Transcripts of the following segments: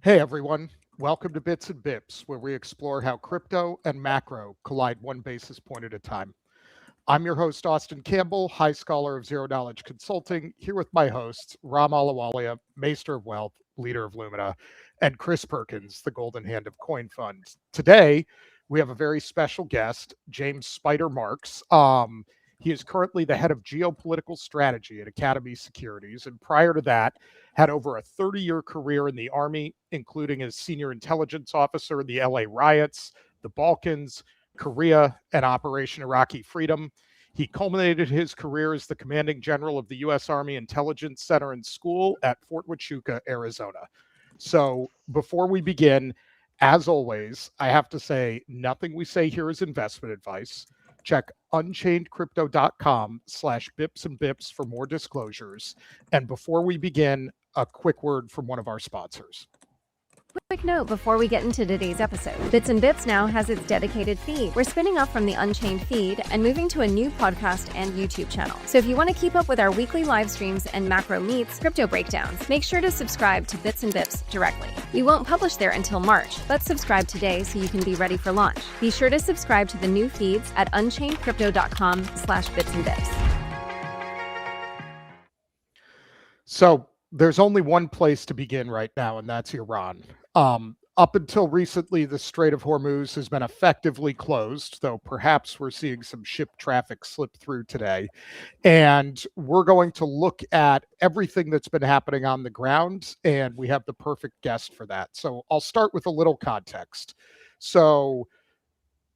Hey everyone, welcome to Bits and Bips, where we explore how crypto and macro collide one basis point at a time. I'm your host, Austin Campbell, high scholar of Zero Knowledge Consulting, here with my hosts, Ram Alawalia, Maester of Wealth, leader of Lumina, and Chris Perkins, the Golden Hand of Coin Funds. Today, we have a very special guest, James Spider Marks. He is currently the head of geopolitical strategy at Academy Securities, and prior to that, had over a 30-year career in the Army, including as senior intelligence officer in the LA riots, the Balkans, Korea, and Operation Iraqi Freedom. He culminated his career as the commanding general of the U.S. Army Intelligence Center and School at Fort Huachuca, Arizona. So before we begin, as always, I have to say nothing we say here is investment advice. Check unchainedcrypto.com/bips and bips for more disclosures. And before we begin, a quick word from one of our sponsors. Quick note before we get into today's episode. Bits and Bips now has its dedicated feed. We're spinning off from the Unchained feed and moving to a new podcast and YouTube channel. So if you want to keep up with our weekly live streams and macro meets, crypto breakdowns, make sure to subscribe to Bits and Bips directly. We won't publish there until March, but subscribe today so you can be ready for launch. Be sure to subscribe to the new feeds at unchainedcrypto.com/bits and bips. So there's only one place to begin right now, and that's Iran. Up until recently, the Strait of Hormuz has been effectively closed, though perhaps we're seeing some ship traffic slip through today. And we're going to look at everything that's been happening on the ground, and we have the perfect guest for that. So I'll start with a little context. So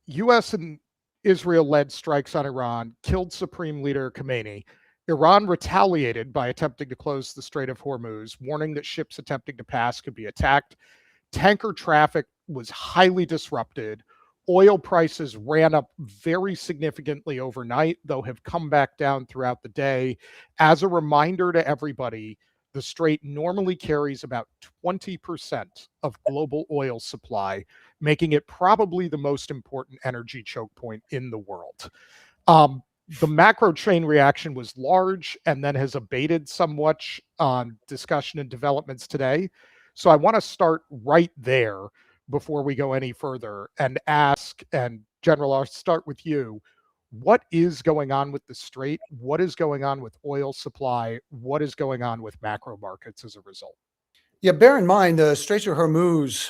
U.S. and Israel-led strikes on Iran killed Supreme Leader Khamenei. Iran retaliated by attempting to close the Strait of Hormuz, warning that ships attempting to pass could be attacked. Tanker traffic was highly disrupted. Oil prices ran up very significantly overnight, though have come back down throughout the day. As a reminder to everybody, the Strait normally carries about 20% of global oil supply, making it probably the most important energy choke point in the world. The macro chain reaction was large and then has abated somewhat on discussion and developments today. So I want to start right there before we go any further and ask, and General, I'll start with you. What is going on with the Strait? What is going on with oil supply? What is going on with macro markets as a result? Yeah, bear in mind, the Straits of Hormuz,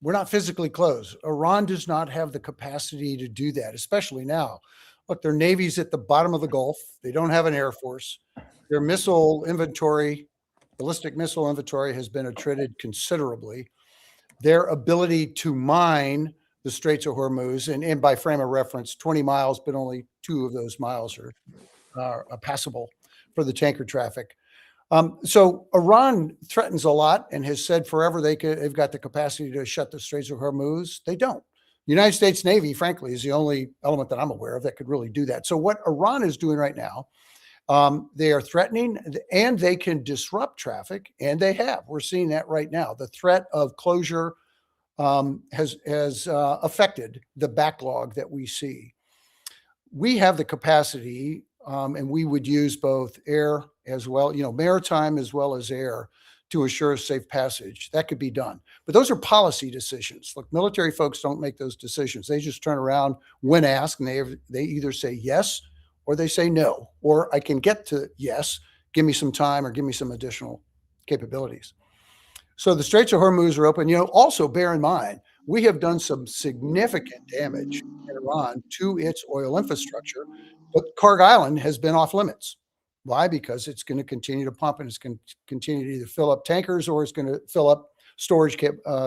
we're not physically closed. Iran does not have the capacity to do that, especially now. Look, their Navy's at the bottom of the Gulf. They don't have an Air Force. Their missile inventory, ballistic missile inventory, has been attrited considerably. Their ability to mine the Straits of Hormuz, and by frame of reference, 20 miles, but only 2 of those miles are passable for the tanker traffic. So Iran threatens a lot and has said forever they've got the capacity to shut the Straits of Hormuz. They don't. The United States Navy, frankly, is the only element that I'm aware of that could really do that. So what Iran is doing right now, they are threatening, and they can disrupt traffic, and they have. We're seeing that right now. The threat of closure has affected the backlog that we see. We have the capacity, and we would use both air as well, maritime as well as air, to assure safe passage. That could be done. But those are policy decisions. Look, military folks don't make those decisions. They just turn around when asked, and they either say yes or they say no, or I can get to yes, give me some time or give me some additional capabilities. So the Straits of Hormuz are open. Also bear in mind, we have done some significant damage in Iran to its oil infrastructure, but Kharg Island has been off limits. Why? Because it's going to continue to pump, and it's going to continue to either fill up tankers or it's going to fill up storage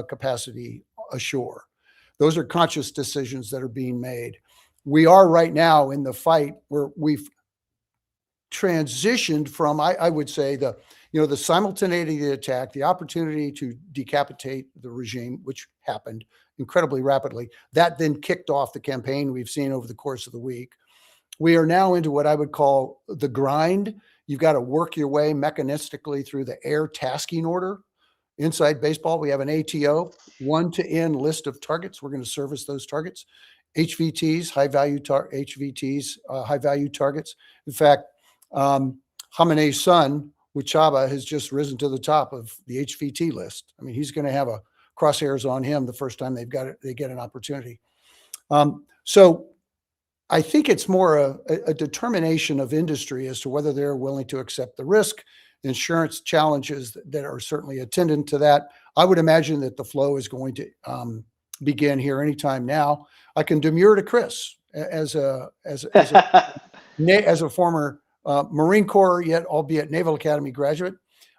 capacity ashore. Those are conscious decisions that are being made. We are right now in the fight where we've transitioned from, I would say, the simultaneity of the attack, the opportunity to decapitate the regime, which happened incredibly rapidly. That then kicked off the campaign we've seen over the course of the week. We are now into what I would call the grind. You've got to work your way mechanistically through the air tasking order. Inside baseball, we have an ATO, 1 to N list of targets. We're going to service those targets. HVTs, high value targets. In fact, Khamenei's son with Chaba has just risen to the top of the HVT list. I mean, he's going to have a crosshairs on him the first time they get an opportunity. So I think it's more a determination of industry as to whether they're willing to accept the risk, insurance challenges that are certainly attendant to that. I would imagine that the flow is going to begin here anytime now. I can demur to Chris as a former Marine Corps, yet albeit Naval Academy graduate.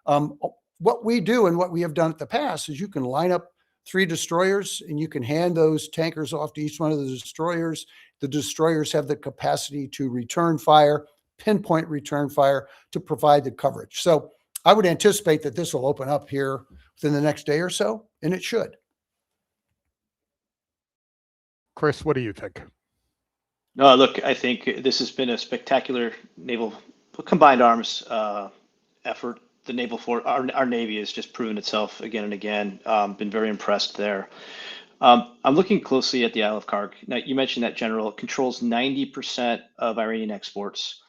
What we do and what we have done in the past is you can line up 3 destroyers and you can hand those tankers off to each one of the destroyers. The destroyers have the capacity to return fire, pinpoint return fire, to provide the coverage. So I would anticipate that this will open up here within the next day or so, and it should. Chris, what do you think? No, look, I think this has been a spectacular naval combined arms effort. The naval force, our Navy has just proven itself again and again. Been very impressed there. I'm looking closely at the Isle of Kark. Now, you mentioned that general controls 90% of Iranian exports.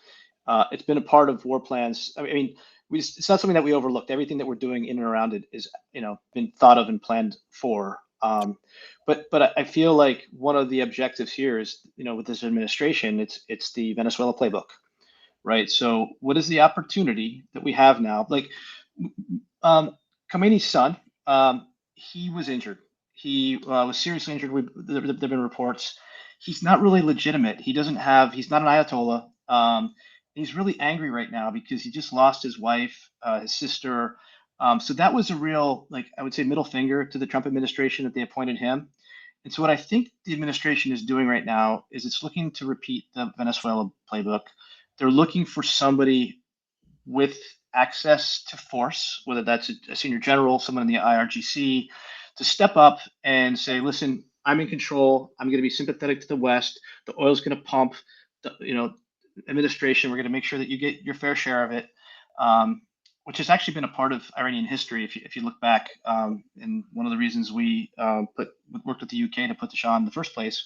It's been a part of war plans. I mean, it's not something that we overlooked. Everything that we're doing in and around it is, been thought of and planned for. But I feel like one of the objectives here is, with this administration, it's the Venezuela playbook, right? So what is the opportunity that we have now? Like Khomeini's son, he was injured. He was seriously injured. There've been reports. He's not really legitimate. He's not an Ayatollah. He's really angry right now because he just lost his wife, his sister. So that was a real, I would say, middle finger to the Trump administration that they appointed him. And so what I think the administration is doing right now is it's looking to repeat the Venezuela playbook. They're looking for somebody with access to force, whether that's a senior general, someone in the IRGC, to step up and say, listen, I'm in control. I'm going to be sympathetic to the West. The oil's going to pump. Administration, we're going to make sure that you get your fair share of it, which has actually been a part of Iranian history. If you look back, and one of the reasons we worked with the UK to put the Shah in the first place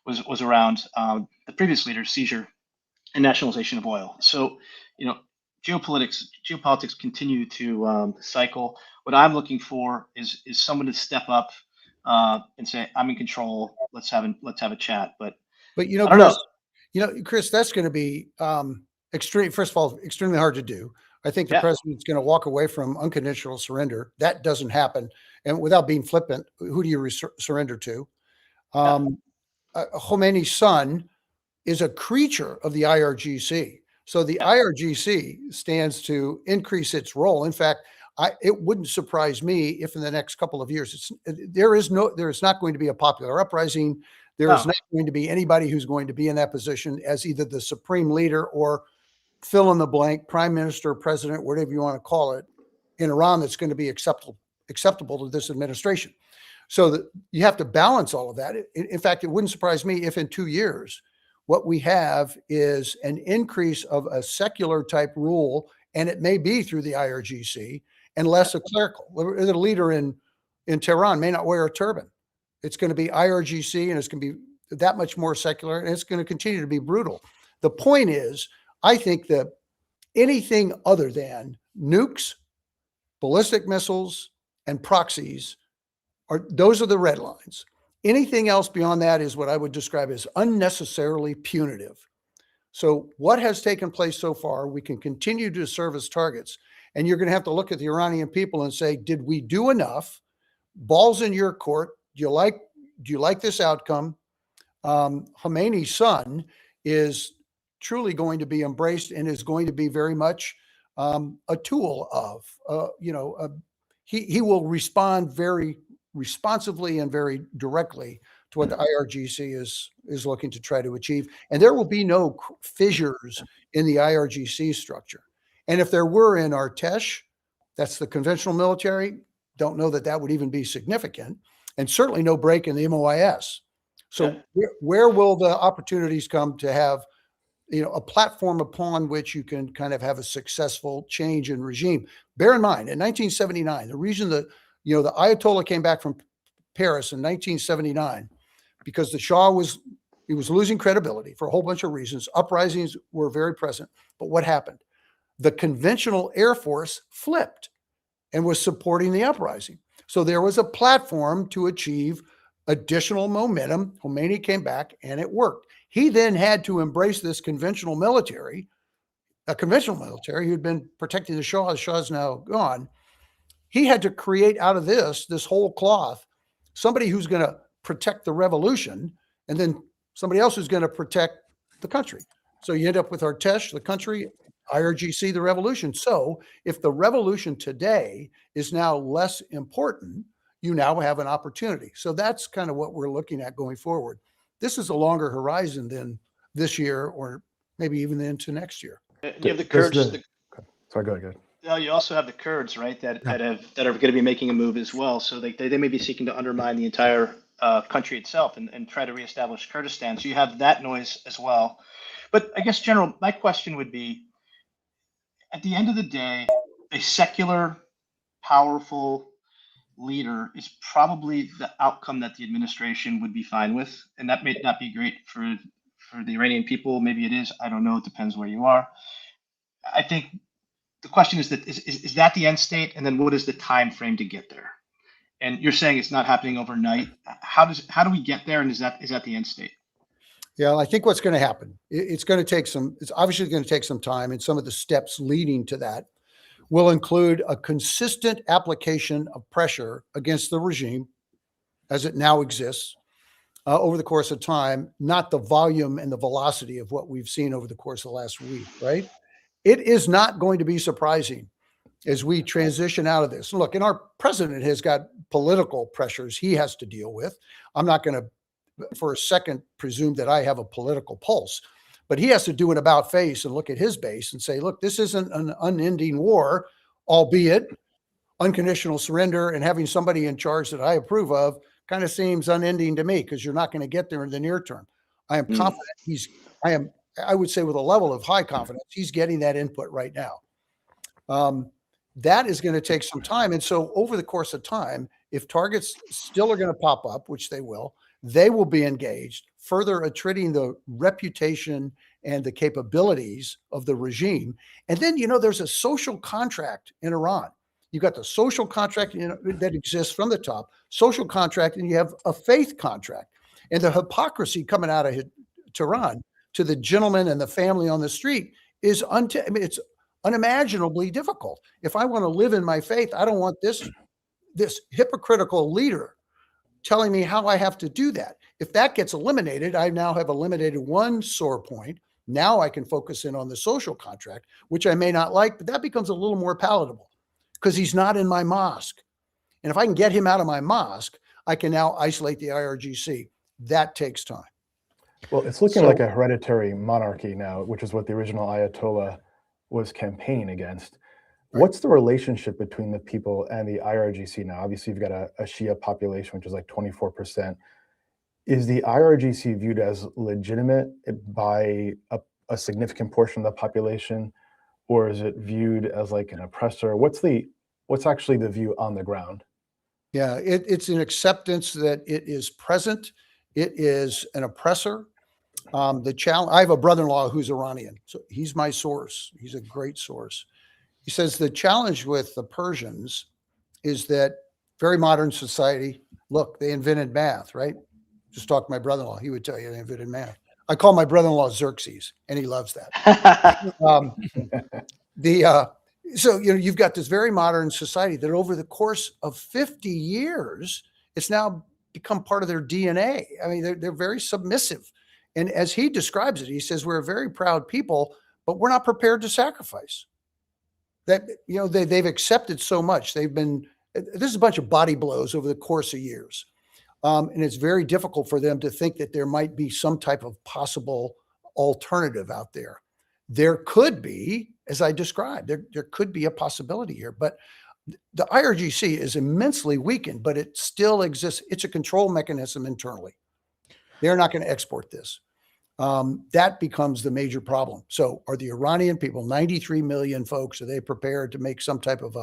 was around the previous leader's seizure and nationalization of oil. So, geopolitics continue to cycle. What I'm looking for is someone to step up and say, I'm in control. Let's have a chat. But I don't know. Chris, that's going to be first of all, extremely hard to do. I think the president's going to walk away from unconditional surrender. That doesn't happen. And without being flippant, who do you surrender to? Khomeini's son is a creature of the IRGC. So the IRGC stands to increase its role. In fact, it wouldn't surprise me if in the next couple of years, there is not going to be a popular uprising. There is not going to be anybody who's going to be in that position as either the supreme leader or fill in the blank, prime minister, president, whatever you want to call it, in Iran that's going to be acceptable to this administration. So that you have to balance all of that. In fact, it wouldn't surprise me if in 2 years, what we have is an increase of a secular type rule, and it may be through the IRGC, and less a clerical. The leader in Tehran may not wear a turban. It's going to be IRGC, and it's going to be that much more secular, and it's going to continue to be brutal. The point is, I think that anything other than nukes, ballistic missiles, and proxies those are the red lines. Anything else beyond that is what I would describe as unnecessarily punitive. So what has taken place so far, we can continue to serve as targets. And you're going to have to look at the Iranian people and say, did we do enough? Ball's in your court. Do you like this outcome? Khomeini's son is truly going to be embraced and is going to be very much a tool of, he will respond very responsively and very directly to what the IRGC is looking to try to achieve. And there will be no fissures in the IRGC structure. And if there were in Artesh, that's the conventional military, don't know that would even be significant, and certainly no break in the MOIS. So where will the opportunities come to have, a platform upon which you can kind of have a successful change in regime? Bear in mind, in 1979, the reason that, the Ayatollah came back from Paris in 1979, because the Shah was losing credibility for a whole bunch of reasons. Uprisings were very present. But what happened? the conventional Air Force flipped and was supporting the uprising. So there was a platform to achieve additional momentum. Khomeini came back and it worked. He then had to embrace this conventional military, a conventional military who had been protecting the Shah. The Shah's now gone. He had to create out of this whole cloth, somebody who's going to protect the revolution, and then somebody else who's going to protect the country. So you end up with Artesh, the country, IRGC, the revolution. So if the revolution today is now less important, you now have an opportunity. So that's kind of what we're looking at going forward. This is a longer horizon than this year or maybe even into next year. You have the Kurds. Sorry, go ahead. You also have the Kurds, right? That are going to be making a move as well. So they may be seeking to undermine the entire country itself and try to reestablish Kurdistan. So you have that noise as well. But I guess, General, my question would be: at the end of the day, a secular, powerful leader is probably the outcome that the administration would be fine with, and that may not be great for the Iranian people. Maybe it is. I don't know. It depends where you are. I think the question is that the end state, and then what is the time frame to get there? And you're saying it's not happening overnight. How do we get there? And is that the end state? Yeah, I think what's going to happen, it's obviously going to take some time, and some of the steps leading to that will include a consistent application of pressure against the regime as it now exists over the course of time, not the volume and the velocity of what we've seen over the course of the last week, right? It is not going to be surprising as we transition out of this. Look, and our president has got political pressures he has to deal with. I'm not going to, for a second, presume that I have a political pulse, but he has to do an about face and look at his base and say, look, this isn't an unending war, albeit unconditional surrender and having somebody in charge that I approve of kind of seems unending to me, because you're not going to get there in the near term. I am confident I would say with a level of high confidence, he's getting that input right now. That is going to take some time. And so over the course of time, if targets still are going to pop up, which they will be engaged, further attriting the reputation and the capabilities of the regime. And then, there's a social contract in Iran. You've got the social contract that exists from the top, social contract, and you have a faith contract. And the hypocrisy coming out of Tehran to the gentleman and the family on the street is it's unimaginably difficult. If I want to live in my faith, I don't want this hypocritical leader telling me how I have to do that. If that gets eliminated, I now have eliminated one sore point. Now I can focus in on the social contract, which I may not like, but that becomes a little more palatable because he's not in my mosque. And if I can get him out of my mosque, I can now isolate the IRGC. That takes time. Well, it's looking like a hereditary monarchy now, which is what the original Ayatollah was campaigning against. Right. What's the relationship between the people and the IRGC now? Obviously, you've got a Shia population, which is like 24%. Is the IRGC viewed as legitimate by a significant portion of the population, or is it viewed as like an oppressor? What's actually the view on the ground? Yeah, it's an acceptance that it is present. It is an oppressor. The challenge. I have a brother-in-law who's Iranian, so he's my source. He's a great source. He says the challenge with the Persians is that very modern society. Look, they invented math, right? Just talk to my brother-in-law; he would tell you they invented math. I call my brother-in-law Xerxes, and he loves that. So you've got this very modern society that over the course of 50 years, it's now become part of their DNA. I mean, they're very submissive. And as he describes it, he says, we're a very proud people, but we're not prepared to sacrifice. That, they've accepted so much. This is a bunch of body blows over the course of years. And it's very difficult for them to think that there might be some type of possible alternative out there. There could be, as I described, there could be a possibility here, but the IRGC is immensely weakened, but it still exists. It's a control mechanism internally. They're not going to export this. That becomes the major problem. So are the Iranian people, 93 million folks, are they prepared to make some type of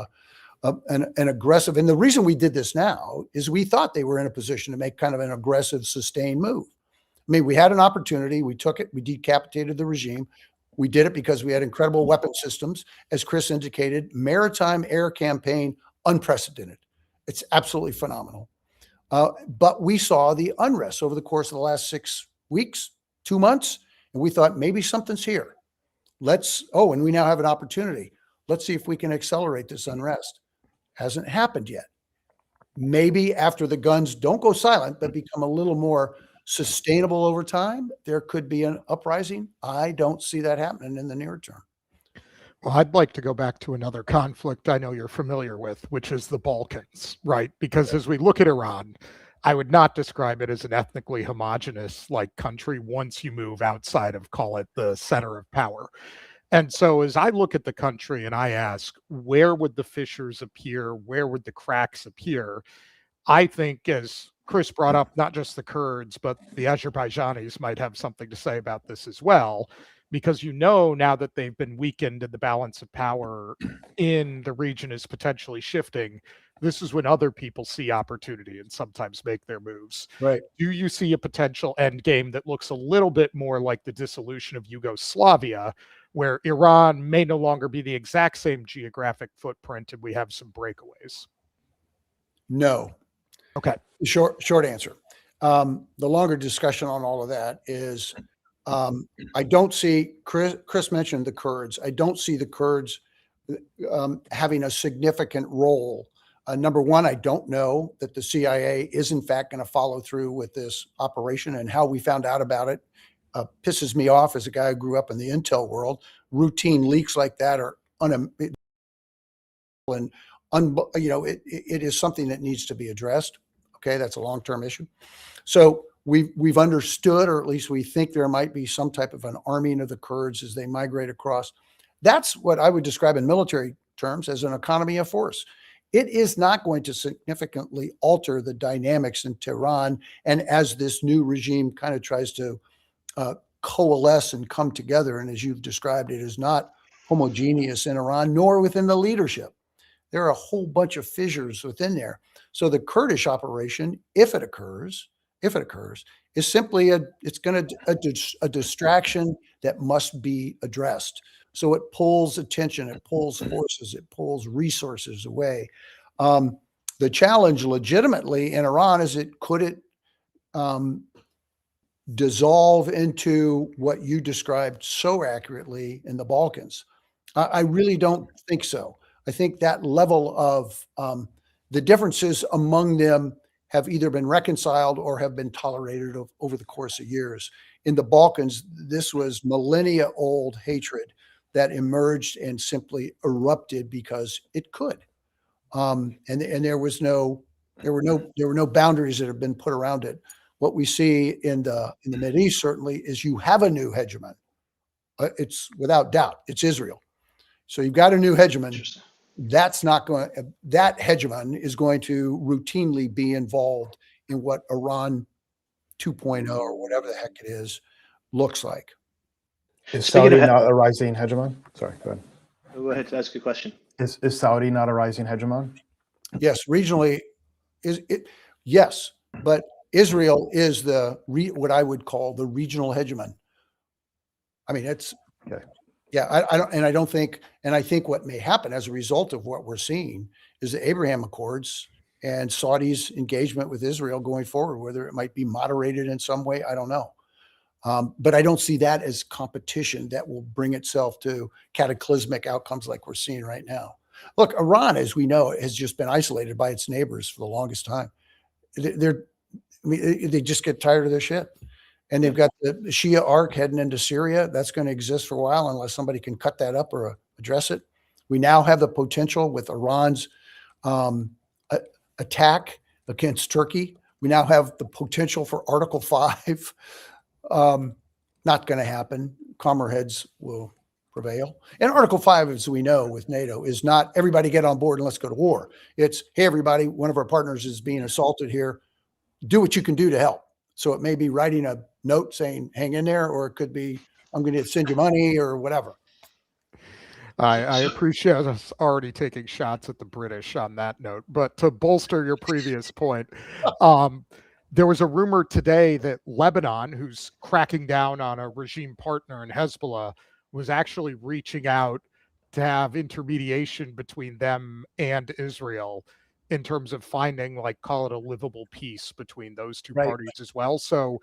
an aggressive, and the reason we did this now is we thought they were in a position to make kind of an aggressive, sustained move. I mean, we had an opportunity, we took it, we decapitated the regime. We did it because we had incredible weapon systems. As Chris indicated, maritime air campaign, unprecedented. It's absolutely phenomenal. But we saw the unrest over the course of the last 6 weeks, 2 months, and we thought maybe something's here. And we now have an opportunity. Let's see if we can accelerate this unrest. Hasn't happened yet. Maybe after the guns don't go silent, but become a little more sustainable over time, there could be an uprising. I don't see that happening in the near term. Well, I'd like to go back to another conflict I know you're familiar with, which is the Balkans, right? Because as we look at Iran, I would not describe it as an ethnically homogenous like country once you move outside of, call it, the center of power. And so as I look at the country and I ask, where would the fissures appear? Where would the cracks appear? I think, as Chris brought up, not just the Kurds, but the Azerbaijanis might have something to say about this as well, because now that they've been weakened and the balance of power in the region is potentially shifting, this is when other people see opportunity and sometimes make their moves. Right. Do you see a potential end game that looks a little bit more like the dissolution of Yugoslavia, where Iran may no longer be the exact same geographic footprint and we have some breakaways? No. Okay. Short answer. The longer discussion on all of that is I don't see, Chris mentioned the Kurds. I don't see the Kurds having a significant role. Number one, I don't know that the CIA is in fact going to follow through with this operation, and how we found out about it pisses me off as a guy who grew up in the intel world. Routine leaks like that are it is something that needs to be addressed. Okay, that's a long-term issue. So we've understood, or at least we think there might be some type of an arming of the Kurds as they migrate across. That's what I would describe in military terms as an economy of force. It is not going to significantly alter the dynamics in Tehran. And as this new regime kind of tries to coalesce and come together, and as you've described, it is not homogeneous in Iran, nor within the leadership. There are a whole bunch of fissures within there. So the Kurdish operation, if it occurs, is simply a distraction that must be addressed. So it pulls attention, it pulls forces, it pulls resources away. The challenge legitimately in Iran is could it dissolve into what you described so accurately in the Balkans? I really don't think so. I think that level of the differences among them have either been reconciled or have been tolerated over the course of years. In the Balkans, this was millennia-old hatred that emerged and simply erupted because it could, and there were no boundaries that have been put around it. What we see in the Mideast certainly is you have a new hegemon. It's without doubt, it's Israel. So you've got a new hegemon. That hegemon is going to routinely be involved in what Iran 2.0 or whatever the heck it is looks like. Is Saudi not a rising hegemon? Sorry, go ahead. Go ahead, ask a question. Is Saudi not a rising hegemon? Yes, regionally, yes, but Israel is what I would call the regional hegemon. I mean, it's okay. Yeah, I think what may happen as a result of what we're seeing is the Abraham Accords and Saudi's engagement with Israel going forward, whether it might be moderated in some way, I don't know. But I don't see that as competition that will bring itself to cataclysmic outcomes like we're seeing right now. Look, Iran, as we know, has just been isolated by its neighbors for the longest time. They just get tired of their shit. And they've got the Shia arc heading into Syria. That's going to exist for a while unless somebody can cut that up or address it. We now have the potential with Iran's attack against Turkey. We now have the potential for Article 5. Not going to happen. Calmer heads will prevail. And Article 5, as we know with NATO, is not everybody get on board and let's go to war. It's, hey, everybody, one of our partners is being assaulted here. Do what you can do to help. So it may be writing a note saying, hang in there, or it could be, I'm going to send you money or whatever. I appreciate us already taking shots at the British on that note. But to bolster your previous point, there was a rumor today that Lebanon, who's cracking down on a regime partner in Hezbollah, was actually reaching out to have intermediation between them and Israel in terms of finding, like, call it a livable peace between those two Right. parties as well. So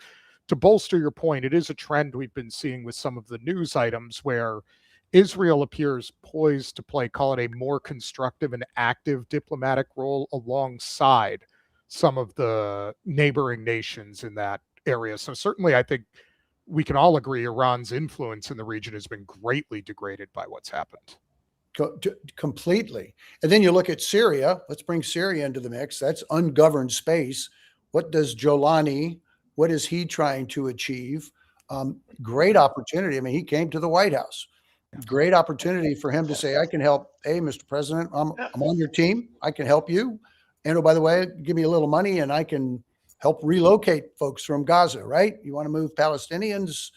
to bolster your point, it is a trend we've been seeing with some of the news items where Israel appears poised to play, call it a more constructive and active diplomatic role alongside some of the neighboring nations in that area. So certainly I think we can all agree Iran's influence in the region has been greatly degraded by what's happened. Completely. And then you look at Syria. Let's bring Syria into the mix. That's ungoverned space. What does Jolani, what is he trying to achieve? Great opportunity. I mean, he came to the White House. Great opportunity for him to say, I can help. Hey, Mr. President, I'm on your team. I can help you. And oh, by the way, give me a little money and I can help relocate folks from Gaza, right? You want to move Palestinians?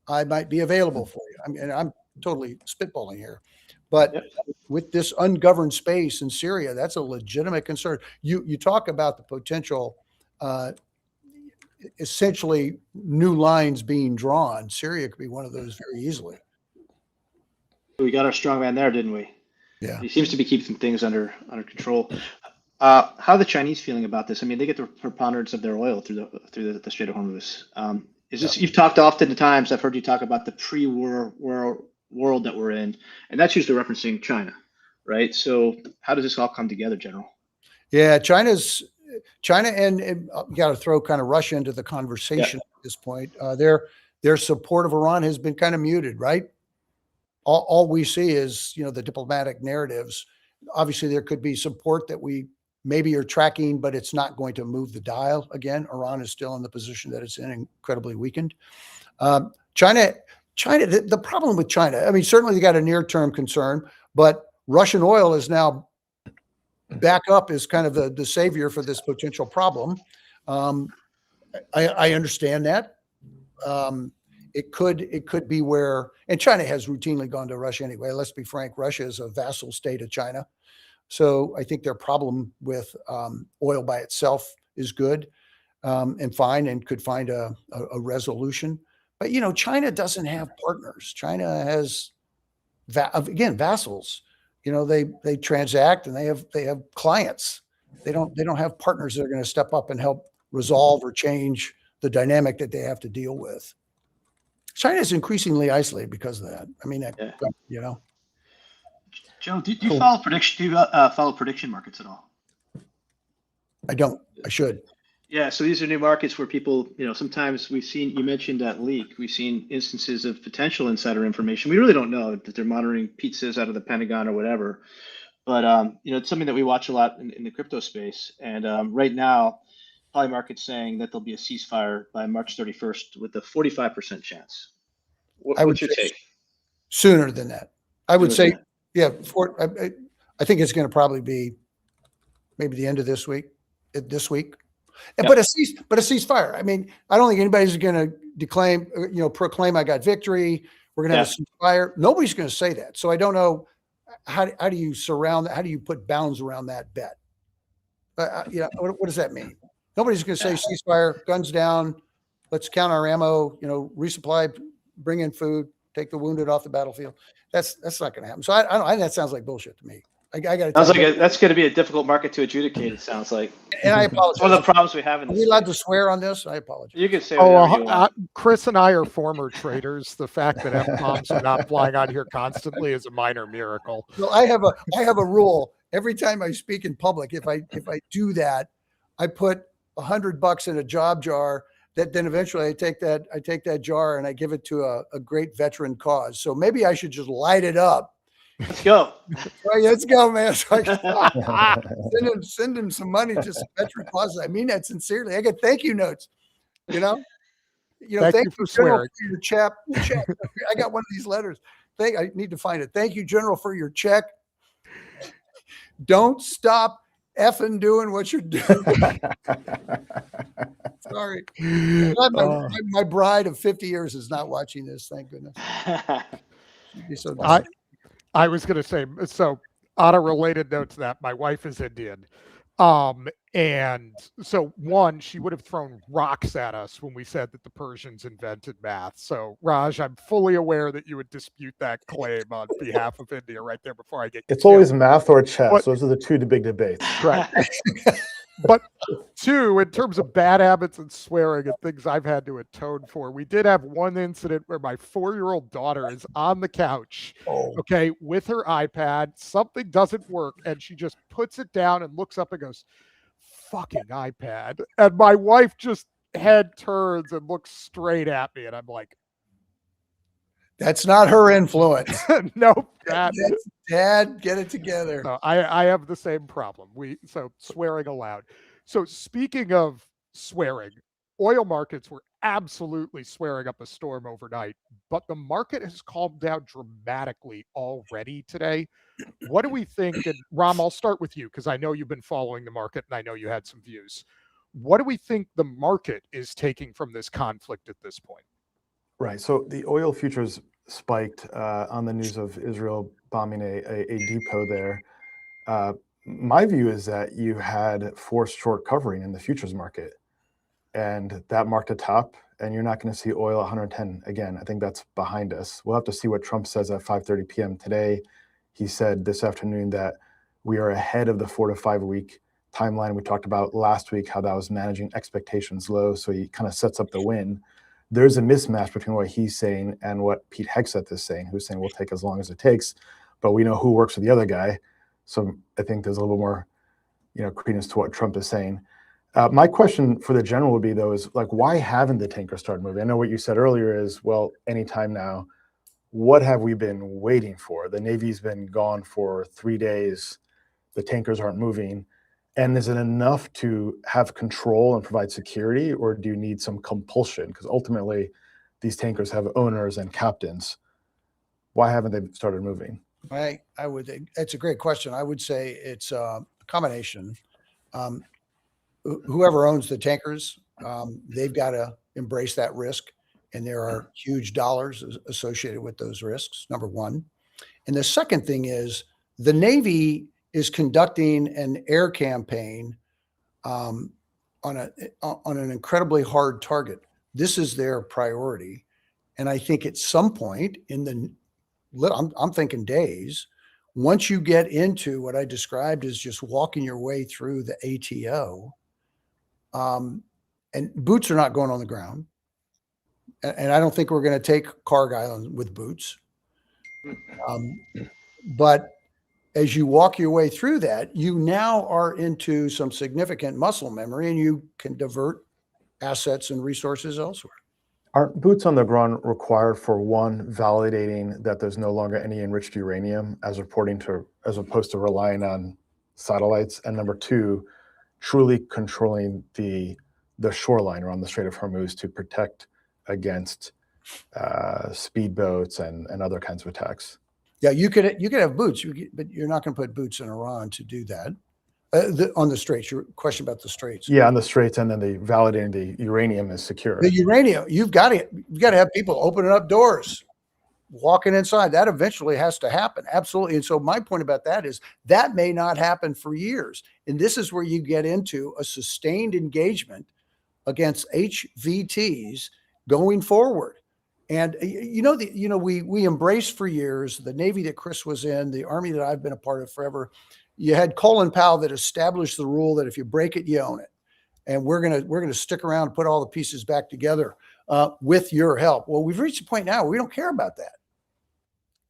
I might be available for you. I mean, I'm totally spitballing here. But with this ungoverned space in Syria, that's a legitimate concern. You talk about the potential, essentially new lines being drawn. Syria could be one of those very easily. We got our strong man there, didn't we? Yeah. He seems to be keeping things under control. How are the Chinese feeling about this? I mean, they get the preponderance of their oil through the Strait of Hormuz. Is this, you've talked often times, I've heard you talk about the pre-war world that we're in, and that's usually referencing China, right? So how does this all come together, General? Yeah, China and you got to throw kind of Russia into the conversation at this point. Their support of Iran has been kind of muted, right? All we see is, the diplomatic narratives. Obviously, there could be support that we maybe are tracking, but it's not going to move the dial again. Iran is still in the position that it's in, incredibly weakened. China, the problem with China, I mean, certainly they got a near-term concern, but Russian oil is now back up as kind of the savior for this potential problem. I understand that. It could be where, and China has routinely gone to Russia anyway. Let's be frank, Russia is a vassal state of China. So I think their problem with oil by itself is good and fine and could find a resolution. But, China doesn't have partners. China has, again, vassals. They transact and they have clients. They don't have partners that are going to step up and help resolve or change the dynamic that they have to deal with. China is increasingly isolated because of that. I mean, Joe, do you follow prediction? Do you follow prediction markets at all? I don't. I should. Yeah, so these are new markets where people, sometimes we've seen, you mentioned that leak, we've seen instances of potential insider information. We really don't know that they're monitoring pizzas out of the Pentagon or whatever. But, it's something that we watch a lot in the crypto space. And right now, Polymarket's saying that there'll be a ceasefire by March 31st with a 45% chance. What's your take? Sooner than that. I would say, yeah, I think it's going to probably be maybe the end of this week. But a ceasefire. I mean, I don't think anybody's going to proclaim I got victory. We're going to have a ceasefire. Nobody's going to say that. So I don't know how do you surround that? How do you put bounds around that bet? What does that mean? Nobody's going to say ceasefire, guns down. Let's count our ammo. Resupply, bring in food, take the wounded off the battlefield. That's not going to happen. So I that sounds like bullshit to me. I got to. Sounds like that's going to be a difficult market to adjudicate. It sounds like. And I apologize. One of the problems we have in this. Are we allowed to swear on this? I apologize. You can say whatever you want. Chris and I are former traders. The fact that F-bombs are not flying out here constantly is a minor miracle. Well, I have a rule. Every time I speak in public, if I do that, I put $100 in a job jar. That then eventually I take that jar and I give it to a great veteran cause. So maybe I should just light it up. Let's go. Right, let's go, man. So send him some money to some veteran causes. I mean that sincerely. I get thank you notes. Thank you for General, for your check. I got one of these letters. I need to find it. Thank you, General, for your check. Don't stop effing doing what you're doing. Sorry. My bride of 50 years is not watching this. Thank goodness. So I was going to say, so on a related note to that, my wife is Indian. And so, one, she would have thrown rocks at us when we said that the Persians invented math. So, Raj, I'm fully aware that you would dispute that claim on behalf of India right there before I get It's killed. always math or chess. But- Those are the two big debates. Correct. But two, in terms of bad habits and swearing and things I've had to atone for, we did have one incident where my 4-year-old daughter is on the couch, okay, with her iPad. Something doesn't work, and she just puts it down and looks up and goes, "Fucking iPad." And my wife just head turns and looks straight at me, and I'm like, That's not her influence. nope. That's Dad, get it together. No, I have the same problem. So swearing aloud. So speaking of swearing, oil markets were absolutely swearing up a storm overnight, but the market has calmed down dramatically already today. What do we think? And Ram, I'll start with you because I know you've been following the market and I know you had some views. What do we think the market is taking from this conflict at this point? Right. So the oil futures spiked on the news of Israel bombing a depot there. My view is that you had forced short covering in the futures market, and that marked a top, and you're not going to see oil 110 again. I think that's behind us. We'll have to see what Trump says at 5:30 p.m. today. He said this afternoon that we are ahead of the 4 to 5 week timeline we talked about last week, how that was managing expectations low. So he kind of sets up the win. There's a mismatch between what he's saying and what Pete Hegseth is saying, who's saying we'll take as long as it takes, but we know who works for the other guy. So I think there's a little more, credence to what Trump is saying. My question for the general would be, though, is like, why haven't the tankers started moving? I know what you said earlier is, well, anytime now. What have we been waiting for? The Navy's been gone for 3 days. The tankers aren't moving. And is it enough to have control and provide security, or do you need some compulsion? Because ultimately, these tankers have owners and captains. Why haven't they started moving? I would think it's a great question. I would say it's a combination. Whoever owns the tankers, they've got to embrace that risk. And there are huge dollars associated with those risks, number one. And the second thing is the Navy is conducting an air campaign on an incredibly hard target. This is their priority. And I think at some point I'm thinking days, once you get into what I described as just walking your way through the ATO, and boots are not going on the ground. And I don't think we're going to take Cargyle with boots. But as you walk your way through that, you now are into some significant muscle memory, and you can divert assets and resources elsewhere. Aren't boots on the ground required for, one, validating that there's no longer any enriched uranium as opposed to relying on satellites, and number two, truly controlling the shoreline around the Strait of Hormuz to protect against speedboats and other kinds of attacks? Yeah, you could have boots, but you're not going to put boots in Iran to do that. On the Straits, your question about the Straits. Yeah, on the Straits, and then the validating the uranium is secure. The uranium, you've got to have people opening up doors, walking inside. That eventually has to happen. Absolutely. And so my point about that is that may not happen for years. And this is where you get into a sustained engagement against HVTs going forward. And we embraced for years the Navy that Chris was in, the Army that I've been a part of forever. You had Colin Powell that established the rule that if you break it, you own it. And we're gonna stick around and put all the pieces back together with your help. Well, we've reached a point now where we don't care about that.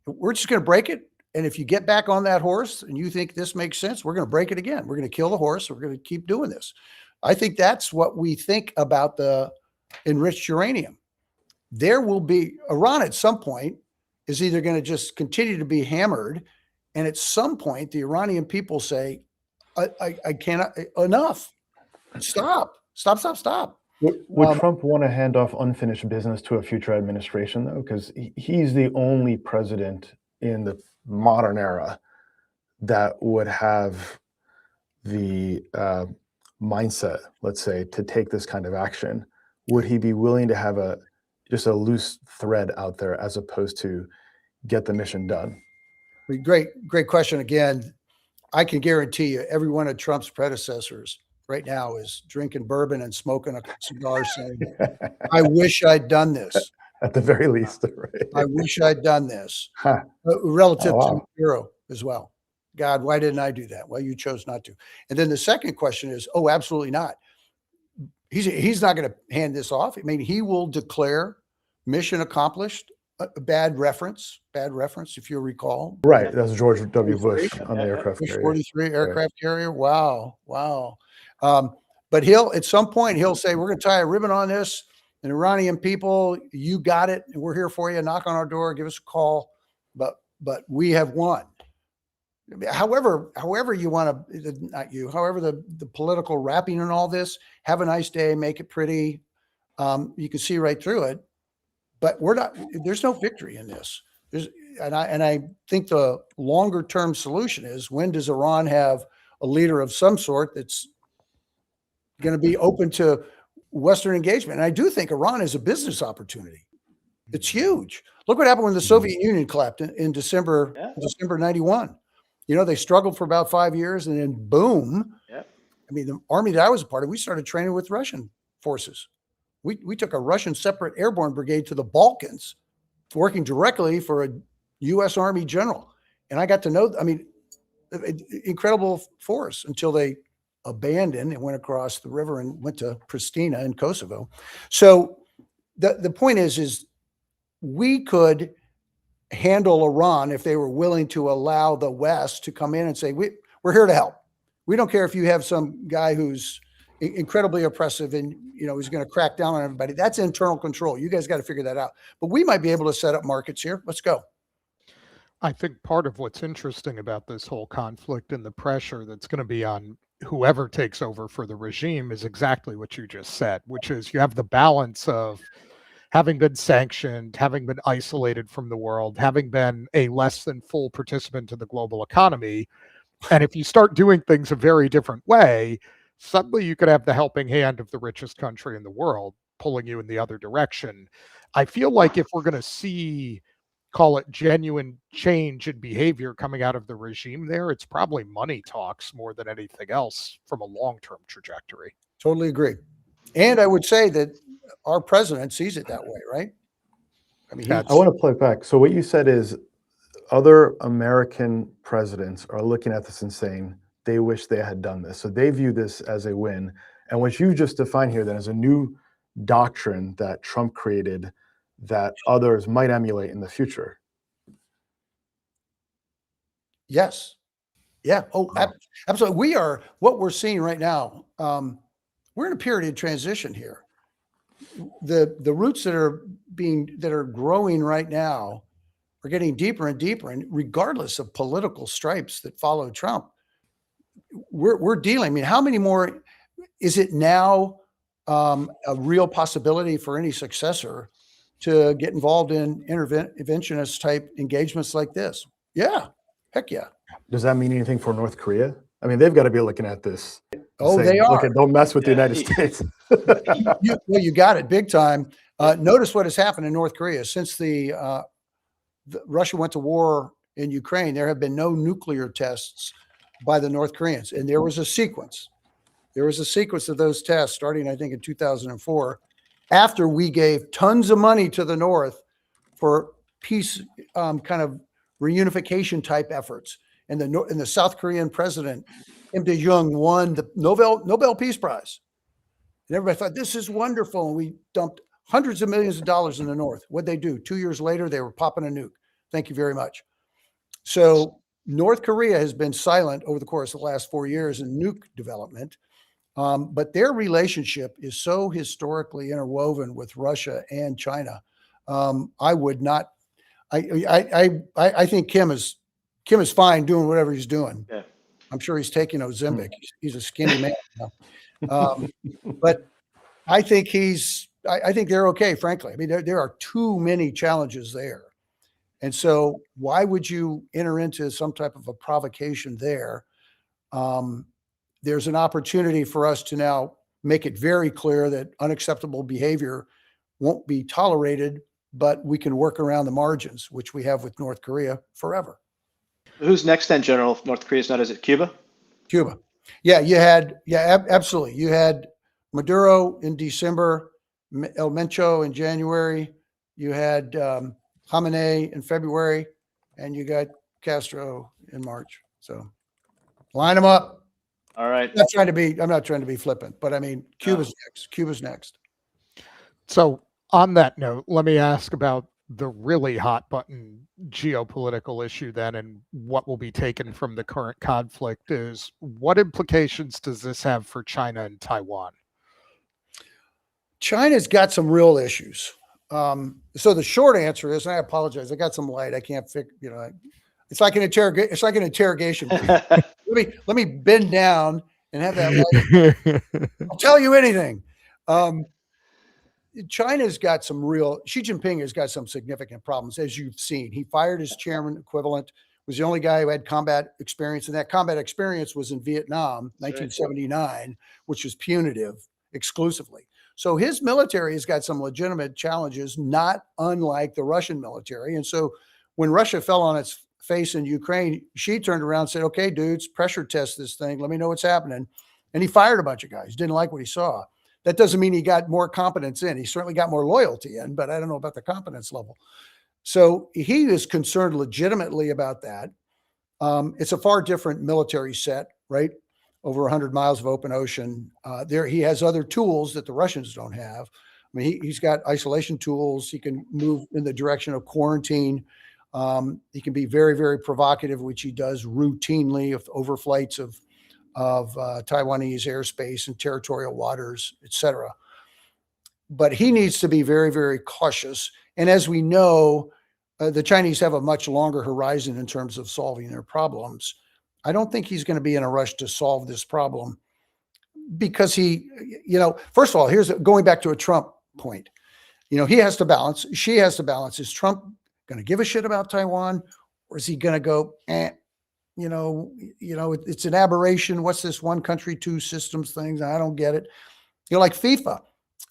We're just gonna break it. And if you get back on that horse and you think this makes sense, we're gonna break it again. We're gonna kill the horse. We're gonna keep doing this. I think that's what we think about the enriched uranium. There will be Iran at some point is either going to just continue to be hammered. And at some point, the Iranian people say, I cannot, enough. Stop. Would Trump want to hand off unfinished business to a future administration, though? Because he's the only president in the modern era that would have the mindset, let's say, to take this kind of action. Would he be willing to have just a loose thread out there as opposed to get the mission done? Great question. Again, I can guarantee you every one of Trump's predecessors right now is drinking bourbon and smoking a cigar saying, I wish I'd done this. At the very least, right? I wish I'd done this. Huh. Relative Oh, to wow. Euro as well. God, why didn't I do that? Well, you chose not to. And then the second question is, oh, absolutely not. He's not going to hand this off. I mean, he will declare mission accomplished. A bad reference, if you recall. Right. That's George W. 43. Bush on the aircraft Bush carrier. 43 aircraft carrier. Wow. But he'll, at some point, he'll say, we're going to tie a ribbon on this. And Iranian people, you got it. And we're here for you. Knock on our door, give us a call. But we have won. However you want to, not you, however the political wrapping and all this, have a nice day, make it pretty. You can see right through it. But there's no victory in this. And I think the longer term solution is, when does Iran have a leader of some sort that's going to be open to Western engagement? And I do think Iran is a business opportunity. It's huge. Look what happened when the Soviet Union collapsed in December 91. You know, they struggled for about 5 years and then boom. Yeah. I mean, the army that I was a part of, we started training with Russian forces. We took a Russian separate airborne brigade to the Balkans, working directly for a U.S. Army general. And I got to know, I mean, incredible force until they abandoned and went across the river and went to Pristina in Kosovo. So the point is we could handle Iran if they were willing to allow the West to come in and say, we're here to help. We don't care if you have some guy who's incredibly oppressive and, you know, he's going to crack down on everybody. That's internal control. You guys got to figure that out. But we might be able to set up markets here. Let's go. I think part of what's interesting about this whole conflict and the pressure that's going to be on whoever takes over for the regime is exactly what you just said, which is you have the balance of having been sanctioned, having been isolated from the world, having been a less than full participant in the global economy. And if you start doing things a very different way, suddenly you could have the helping hand of the richest country in the world pulling you in the other direction. I feel like if we're going to see, call it genuine change in behavior coming out of the regime there, it's probably money talks more than anything else from a long-term trajectory. Totally agree. And I would say that our president sees it that way, right? I mean, I want to play back. So what you said is other American presidents are looking at this and saying they wish they had done this. So they view this as a win. And what you just defined here then is a new doctrine that Trump created that others might emulate in the future. Yes. Yeah. Oh, absolutely. What we're seeing right now, we're in a period of transition here. The roots that are growing right now are getting deeper and deeper, and regardless of political stripes that follow Trump, we're dealing. I mean, how many more is it now a real possibility for any successor to get involved in interventionist type engagements like this? Yeah. Heck yeah. Does that mean anything for North Korea? I mean, they've got to be looking at this. Oh, saying, they are. Look, don't mess with the United States. You got it big time. Notice what has happened in North Korea since the Russia went to war in Ukraine. There have been no nuclear tests by the North Koreans, and there was a sequence. There was a sequence of those tests starting, I think, in 2004, after we gave tons of money to the North for peace, kind of reunification type efforts. And the South Korean president, Kim Dae-jung, won the Nobel Peace Prize. And everybody thought, this is wonderful. And we dumped hundreds of millions of dollars in the North. What'd they do? 2 years later, they were popping a nuke. Thank you very much. So North Korea has been silent over the course of the last 4 years in nuke development. But their relationship is so historically interwoven with Russia and China. I think Kim is fine doing whatever he's doing. Yeah. I'm sure he's taking Ozempic. He's a skinny man now. But I think they're okay, frankly. I mean, there are too many challenges there. And so why would you enter into some type of a provocation there? There's an opportunity for us to now make it very clear that unacceptable behavior won't be tolerated, but we can work around the margins, which we have with North Korea forever. Who's next then, General? If North Korea's not, is it Cuba? Cuba. Yeah, you had, absolutely. You had Maduro in December, El Mencho in January, you had Khamenei in February, and you got Castro in March. So line them up. All right. I'm not trying to be flippant, but I mean, Cuba's next. Cuba's next. So on that note, let me ask about the really hot button geopolitical issue then, and what will be taken from the current conflict is, what implications does this have for China and Taiwan? China's got some real issues. So the short answer is, and I apologize, I got some light. I can't fix, it's like an interrogation. let me bend down and have that light. I'll tell you anything. China's got some Xi Jinping has got some significant problems, as you've seen. He fired his chairman equivalent, was the only guy who had combat experience. And that combat experience was in Vietnam, 1979, which was punitive exclusively. So his military has got some legitimate challenges, not unlike the Russian military. And so when Russia fell on its face in Ukraine, Xi turned around and said, okay, dudes, pressure test this thing. Let me know what's happening. And he fired a bunch of guys, didn't like what he saw. That doesn't mean he got more competence in. He certainly got more loyalty in, but I don't know about the competence level. So he is concerned legitimately about that. It's a far different military set, right? Over 100 miles of open ocean. There, he has other tools that the Russians don't have. I mean, he's got isolation tools. He can move in the direction of quarantine. He can be very, very provocative, which he does routinely of overflights of Taiwanese airspace and territorial waters, et cetera. But he needs to be very, very cautious. And as we know, the Chinese have a much longer horizon in terms of solving their problems. I don't think he's going to be in a rush to solve this problem because he, first of all, here's going back to a Trump point. He has to balance, Xi has to balance. Is Trump going to give a shit about Taiwan, or is he going to go, it's an aberration. What's this one country, two systems things? I don't get it. Like FIFA.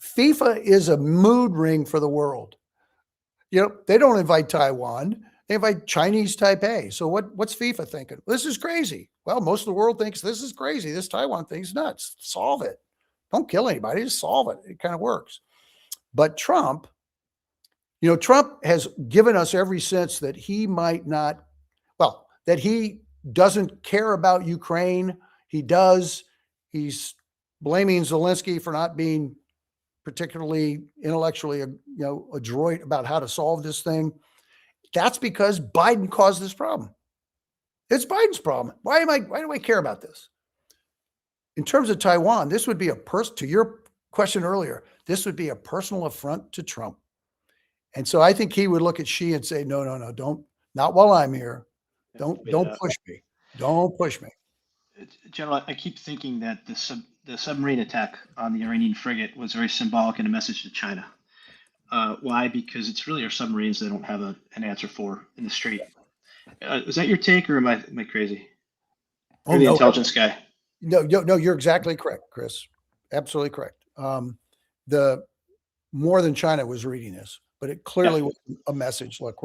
FIFA is a mood ring for the world. They don't invite Taiwan. They invite Chinese Taipei. So what's FIFA thinking? This is crazy. Well, most of the world thinks this is crazy. This Taiwan thing's nuts. Solve it. Don't kill anybody. Just solve it. It kind of works. But Trump, Trump has given us every sense that he might not, that he doesn't care about Ukraine. He does. He's blaming Zelensky for not being particularly intellectually, adroit about how to solve this thing. That's because Biden caused this problem. It's Biden's problem. Why do I care about this? In terms of Taiwan, this would be to your question earlier, this would be a personal affront to Trump. And so I think he would look at Xi and say, no, don't, not while I'm here. Don't push me. Don't push me. General, I keep thinking that the submarine attack on the Iranian frigate was very symbolic and a message to China. Why? Because it's really our submarines they don't have an answer for in the street. Is that your take, or am I crazy? You're the intelligence guy. No, you're exactly correct, Chris. Absolutely correct. The more than China was reading this, but it clearly was a message. Look,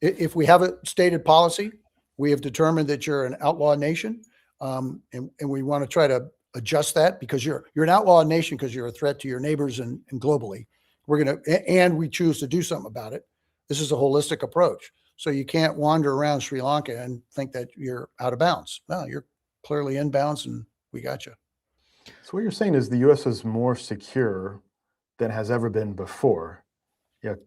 if we have a stated policy, we have determined that you're an outlaw nation, and we want to try to adjust that because you're an outlaw nation because you're a threat to your neighbors and globally. And we choose to do something about it. This is a holistic approach. So you can't wander around Sri Lanka and think that you're out of bounds. No, you're clearly in bounds, and we got you. So what you're saying is the U.S. is more secure than has ever been before.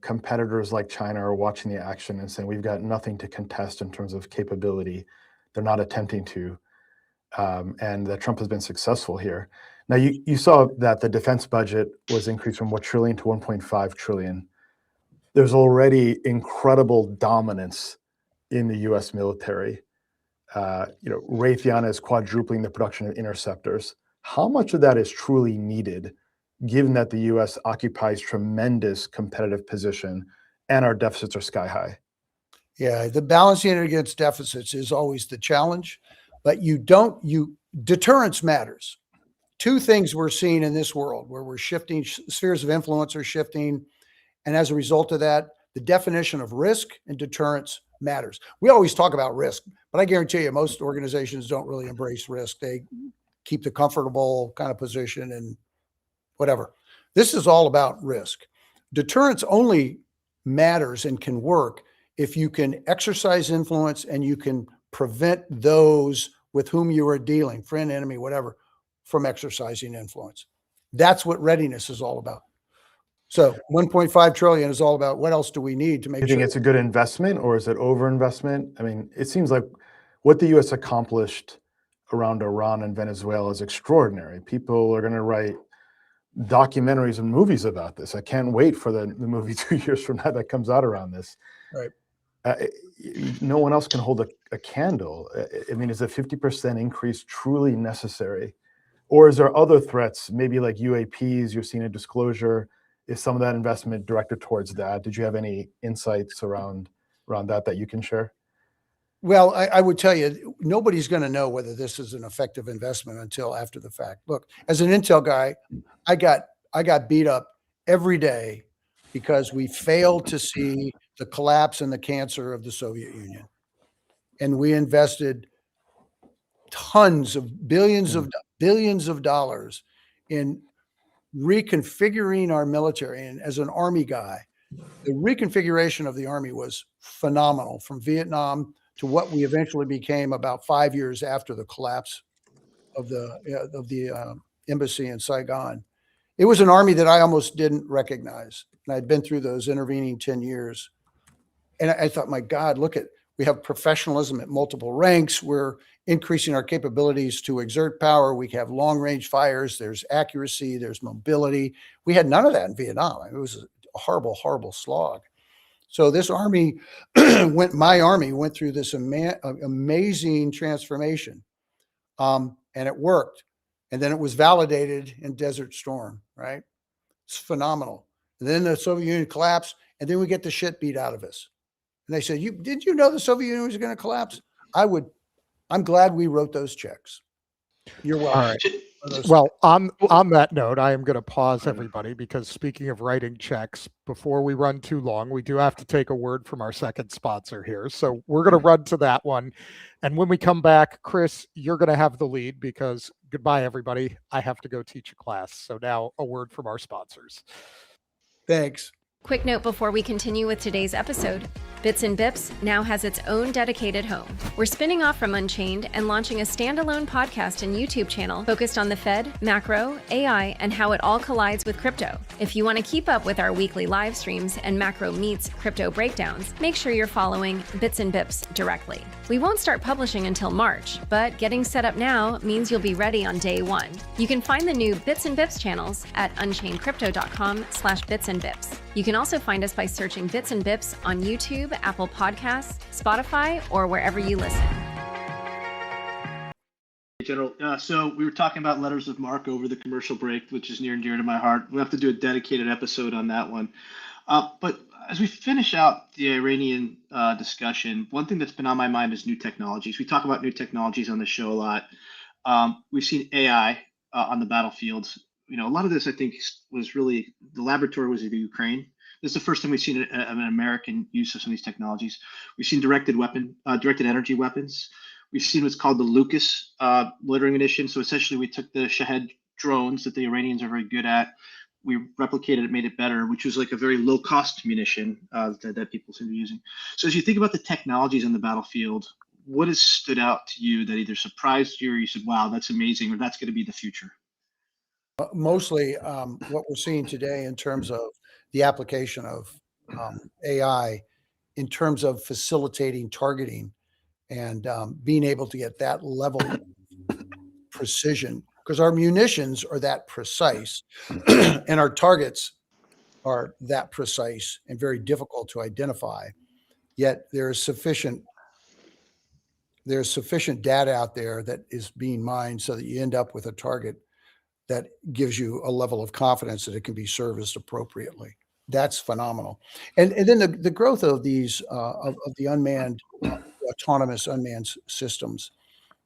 Competitors like China are watching the action and saying, we've got nothing to contest in terms of capability. They're not attempting to, and that Trump has been successful here. Now, you saw that the defense budget was increased from $1 trillion to $1.5 trillion. There's already incredible dominance in the U.S. military. Raytheon is quadrupling the production of interceptors. How much of that is truly needed, given that the U.S. occupies tremendous competitive position and our deficits are sky high? Yeah, the balancing it against deficits is always the challenge, but deterrence matters. Two things we're seeing in this world where we're shifting, spheres of influence are shifting. And as a result of that, The definition of risk and deterrence matters. We always talk about risk, but I guarantee you most organizations don't really embrace risk. They keep the comfortable kind of position and whatever. This is all about risk. Deterrence only matters and can work if you can exercise influence and you can prevent those with whom you are dealing, friend, enemy, whatever, from exercising influence. That's what readiness is all about. So 1.5 trillion is all about what else do we need to make You sure. think it's a good investment, or is it overinvestment? I mean, it seems like what the U.S. accomplished around Iran and Venezuela is extraordinary. People are going to write documentaries and movies about this. I can't wait for the movie 2 years from now that comes out around this. Right. No one else can hold a candle. I mean, is a 50% increase truly necessary? Or is there other threats, maybe like UAPs, you're seeing a disclosure? Is some of that investment directed towards that? Did you have any insights around that you can share? Well, I would tell you, nobody's going to know whether this is an effective investment until after the fact. Look, as an Intel guy, I got beat up every day because we failed to see the collapse and the cancer of the Soviet Union. And we invested tons of billions of dollars in reconfiguring our military. And as an Army guy, the reconfiguration of the Army was phenomenal, from Vietnam to what we eventually became about 5 years after the collapse of the embassy in Saigon. It was an Army that I almost didn't recognize. And I'd been through those intervening 10 years. And I thought, my God, we have professionalism at multiple ranks. We're increasing our capabilities to exert power. We have long range fires. There's accuracy. There's mobility. We had none of that in Vietnam. It was a horrible, horrible slog. So this Army my Army went through this amazing transformation. And it worked. And then it was validated in Desert Storm, right? It's phenomenal. And then the Soviet Union collapsed, and then we get the shit beat out of us. And they said, did you know the Soviet Union was going to collapse? I'm glad we wrote those checks. You're welcome. All right. Well, on that note, I am going to pause everybody, because speaking of writing checks, before we run too long, we do have to take a word from our second sponsor here. So we're going to run to that one. And when we come back, Chris, you're going to have the lead, because goodbye, everybody. I have to go teach a class. So now a word from our sponsors. Thanks. Quick note before we continue with today's episode. Bits and Bips now has its own dedicated home. We're spinning off from Unchained and launching a standalone podcast and YouTube channel focused on the Fed, macro, AI, and how it all collides with crypto. If you want to keep up with our weekly live streams and macro meets crypto breakdowns, make sure you're following Bits and Bips directly. We won't start publishing until March, but getting set up now means you'll be ready on day one. You can find the new Bits and Bips channels at unchainedcrypto.com/bitsandbips. You can also find us by searching Bits and Bips on YouTube, Apple Podcasts, Spotify, or wherever you listen. General, so we were talking about letters of marque over the commercial break, which is near and dear to my heart. We'll have to do a dedicated episode on that one. But as we finish out the Iranian discussion, one thing that's been on my mind is new technologies. We talk about new technologies on the show a lot. We've seen AI on the battlefields. A lot of this, I think, was really, the laboratory was in Ukraine. This is the first time we've seen an American use of some of these technologies. We've seen directed energy weapons. We've seen what's called the Lucas loitering munition. So essentially, we took the Shahed drones that the Iranians are very good at. We replicated it, made it better, which was like a very low-cost munition that people seem to be using. So as you think about the technologies on the battlefield, what has stood out to you that either surprised you or you said, wow, that's amazing, or that's going to be the future? Mostly what we're seeing today in terms of the application of AI in terms of facilitating targeting and being able to get that level of precision, because our munitions are that precise and our targets are that precise and very difficult to identify. Yet there's sufficient data out there that is being mined so that you end up with a target that gives you a level of confidence that it can be serviced appropriately. That's phenomenal. And then the growth of these of the unmanned autonomous unmanned systems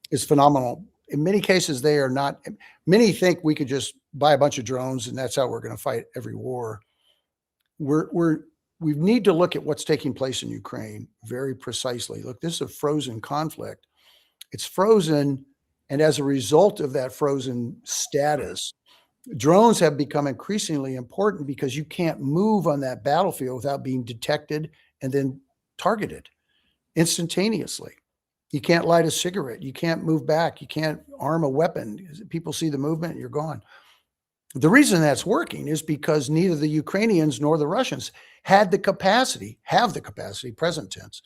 is phenomenal. In many cases, they are not. Many think we could just buy a bunch of drones and that's how we're going to fight every war. We're we need to look at what's taking place in Ukraine very precisely. Look, this is a frozen conflict. It's frozen, and as a result of that frozen status, drones have become increasingly important because you can't move on that battlefield without being detected and then targeted instantaneously. You can't light a cigarette. You can't move back. You can't arm a weapon. People see the movement, you're gone. The reason that's working is because neither the Ukrainians nor the Russians have the capacity, present tense,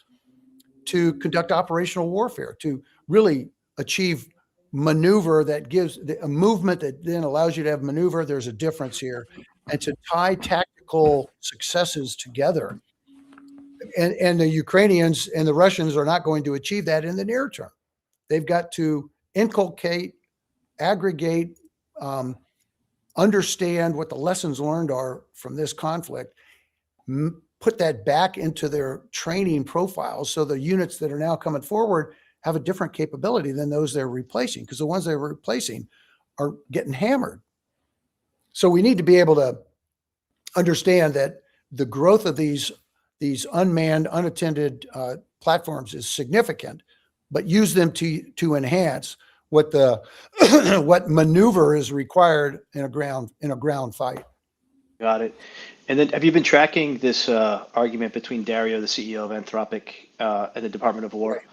to conduct operational warfare, to really achieve maneuver that gives a movement that then allows you to have maneuver. There's a difference here, and to tie tactical successes together. And the Ukrainians and the Russians are not going to achieve that in the near term. They've got to inculcate, aggregate, understand what the lessons learned are from this conflict, put that back into their training profiles so the units that are now coming forward have a different capability than those they're replacing, because the ones they're replacing are getting hammered. So we need to be able to understand that the growth of these unmanned, unattended platforms is significant, but use them to enhance what the what maneuver is required in a ground fight. Got it. And then, have you been tracking this argument between Dario, the CEO of Anthropic, and the Department of War?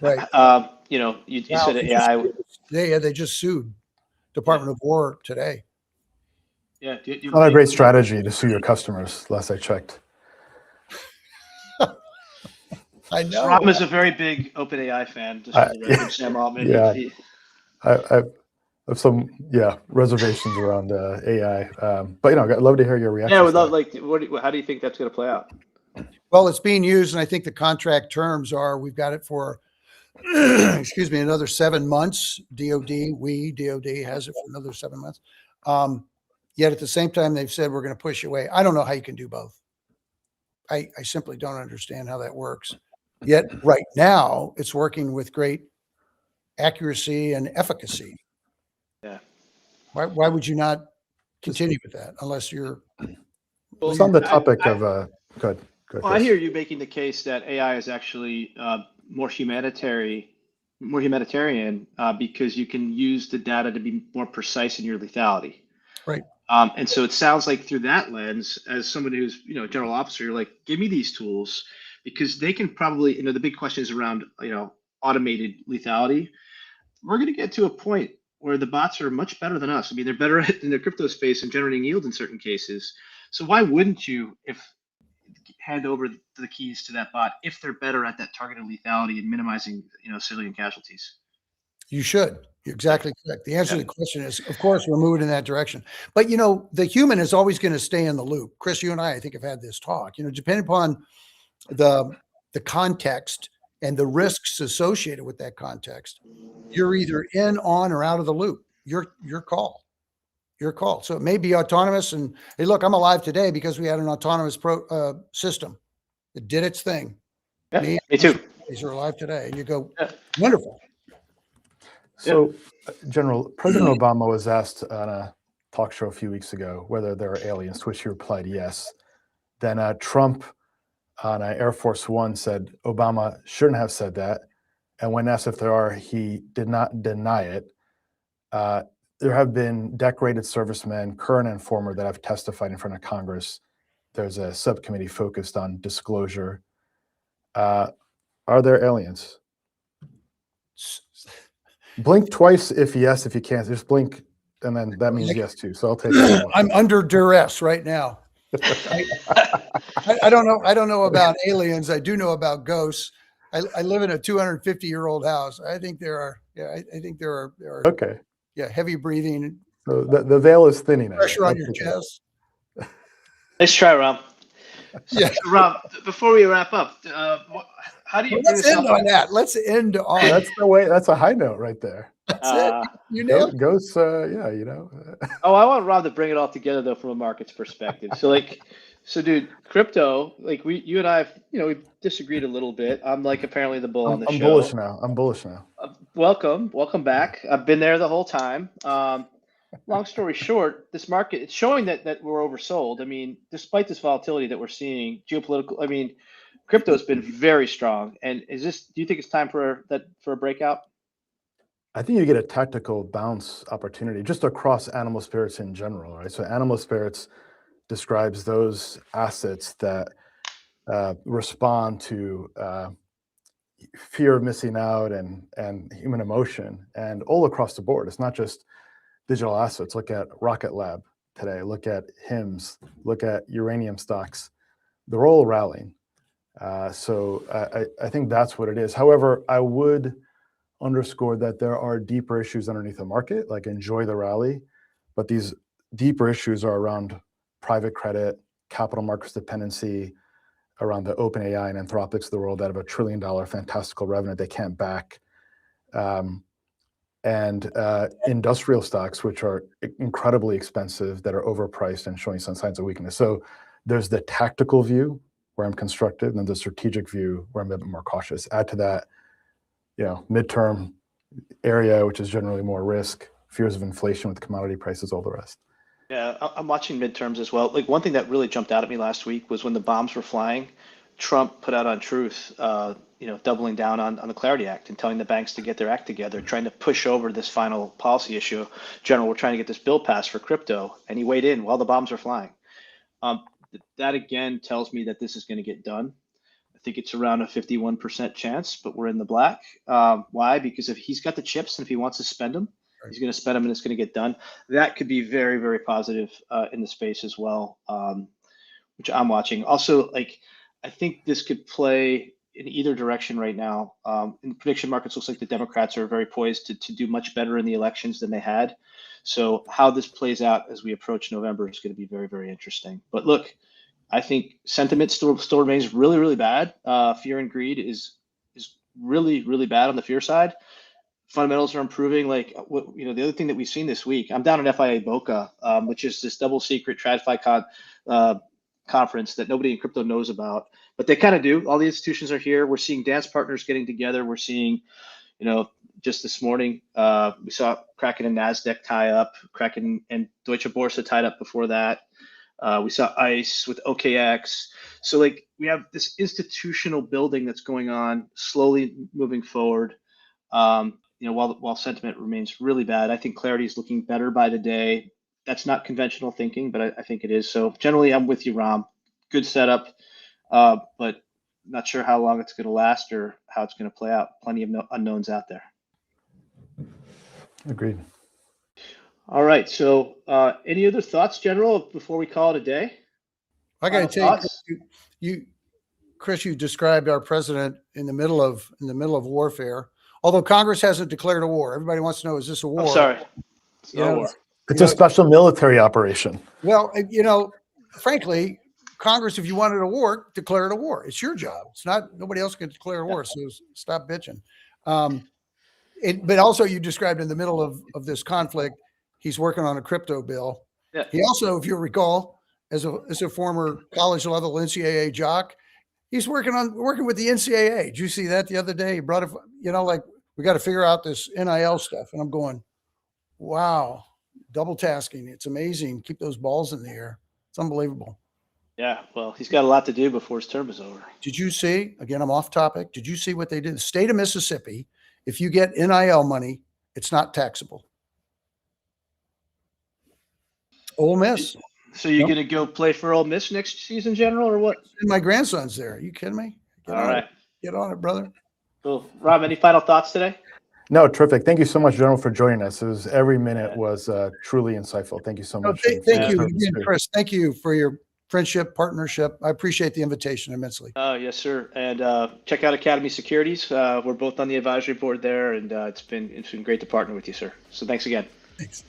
Right. You said AI. They just sued Department of War today. Yeah. Not a great strategy to sue your customers, last I checked. I know. Ram is a very big OpenAI fan. Just for the record, Sam Altman. Yeah. I have some reservations around AI, but I'd love to hear your reaction. Yeah, I would love. How do you think that's going to play out? Well, it's being used, and I think the contract terms are we've got it for another 7 months. DoD has it for another 7 months. Yet at the same time, they've said we're going to push away. I don't know how you can do both. I simply don't understand how that works. Yet right now, it's working with great accuracy and efficacy. Yeah. Why would you not continue with that unless you're? It's on the topic of good. Well, I hear you making the case that AI is actually more humanitarian because you can use the data to be more precise in your lethality. Right. And so it sounds like through that lens, as somebody who's a general officer, you're like, give me these tools because they can probably, the big question is around automated lethality. We're going to get to a point where the bots are much better than us. I mean, they're better in the crypto space and generating yield in certain cases. So why wouldn't you hand over the keys to that bot if they're better at that targeted lethality and minimizing civilian casualties? You should. You're exactly correct. The answer to the question is, of course, we're moving in that direction. But the human is always going to stay in the loop. Chris, you and I think, have had this talk. Depending upon the context and the risks associated with that context, you're either in, on, or out of the loop. Your call. Your call. So it may be autonomous. And hey, look, I'm alive today because we had an autonomous system that did its thing. Yeah, me too. These are alive today, and you go, wonderful. So, General, President Obama was asked on a talk show a few weeks ago whether there are aliens, to which he replied yes. Then Trump on Air Force One said Obama shouldn't have said that. And when asked if there are, he did not deny it. There have been decorated servicemen, current and former, that have testified in front of Congress. There's a subcommittee focused on disclosure. Are there aliens? Blink twice if yes, if you can't. Just blink, and then that means yes too. So I'll take that one. I'm under duress right now. I don't know. I don't know about aliens. I do know about ghosts. I live in a 250-year-old house. I think there are. Yeah, I think there are. Okay. Yeah, heavy breathing. So the veil is thinning. Pressure on your chest. Let's try, Rob. Yeah, so, Rob. Before we wrap up, how do you? Let's end on that. Let's end on. That's the way. That's a high note right there. That's it. You know. Ghosts. Oh, I want Rob to bring it all together though, from a markets perspective. So, dude, crypto. You and I, we disagreed a little bit. I'm apparently the bull on the show. I'm bullish now. Welcome back. I've been there the whole time. long story short, this market, it's showing that we're oversold. I mean, despite this volatility that we're seeing, geopolitical, I mean, crypto has been very strong. And do you think it's time for a breakout? I think you get a tactical bounce opportunity just across animal spirits in general, right? So animal spirits describes those assets that respond to fear of missing out and human emotion, and all across the board. It's not just digital assets. Look at Rocket Lab today. Look at HIMS. Look at uranium stocks. They're all rallying. So I think that's what it is. However, I would underscore that there are deeper issues underneath the market, like enjoy the rally, but these deeper issues are around private credit, capital markets dependency, around the OpenAI and Anthropics of the world that have $1 trillion fantastical revenue they can't back, and industrial stocks, which are incredibly expensive, that are overpriced and showing some signs of weakness. So there's the tactical view where I'm constructive, and then the strategic view where I'm a bit more cautious. Add to that, midterm area, which is generally more risk, fears of inflation with commodity prices, all the rest. Yeah, I'm watching midterms as well. Like one thing that really jumped out at me last week was when the bombs were flying, Trump put out on Truth, doubling down on the Clarity Act and telling the banks to get their act together, trying to push over this final policy issue. General, we're trying to get this bill passed for crypto, and he weighed in while the bombs were flying. That again tells me that this is going to get done. I think it's around a 51% chance, but we're in the black. Why? Because if he's got the chips and if he wants to spend them, he's going to spend them and it's going to get done. That could be very, very positive in the space as well, which I'm watching. Also, I think this could play in either direction right now. In the prediction markets, looks like the Democrats are very poised to do much better in the elections than they had. So how this plays out as we approach November is going to be very, very interesting. But look, I think sentiment still remains really, really bad. Fear and greed is really, really bad on the fear side. Fundamentals are improving. The other thing that we've seen this week, I'm down at FIA Boca, which is this double secret TradFi conference that nobody in crypto knows about, but they kind of do. All the institutions are here. We're seeing dance partners getting together. We're seeing, just this morning, we saw Kraken and NASDAQ tie up. Kraken and Deutsche Börse tied up before that. We saw ICE with OKX. So we have this institutional building that's going on, slowly moving forward. While sentiment remains really bad, I think clarity is looking better by the day. That's not conventional thinking, but I think it is. So generally, I'm with you, Ram. Good setup, but not sure how long it's going to last or how it's going to play out. Plenty of unknowns out there. Agreed. All right. So any other thoughts, General, before we call it a day? I got to tell you, Chris, you described our president in the middle of warfare. Although Congress hasn't declared a war, everybody wants to know: is this a war? I'm sorry, it's not a war. It's a special military operation. Well, frankly, Congress, if you wanted a war, declare it a war. It's your job. It's not, nobody else can declare a war. So stop bitching. But also, you described in the middle of this conflict, he's working on a crypto bill. Yeah. He also, if you recall, as a former college level NCAA jock, he's working with the NCAA. Did you see that the other day? He brought it, we got to figure out this NIL stuff. And I'm going, wow, double tasking. It's amazing. Keep those balls in the air. It's unbelievable. Yeah, well, he's got a lot to do before his term is over. Did you see, again, I'm off topic. Did you see what they did? The state of Mississippi, if you get NIL money, it's not taxable. Ole Miss. So you're going to go play for Ole Miss next season, General, or what? And my grandson's there. Are you kidding me? Get on it, brother. Cool. Rob, any final thoughts today? No, terrific. Thank you so much, General, for joining us. Every minute was truly insightful. Thank you so much. Thank you again, Chris. Thank you for your friendship, partnership. I appreciate the invitation immensely. Yes, sir. And check out Academy Securities. We're both on the advisory board there, and it's been great to partner with you, sir. So thanks again. Thanks.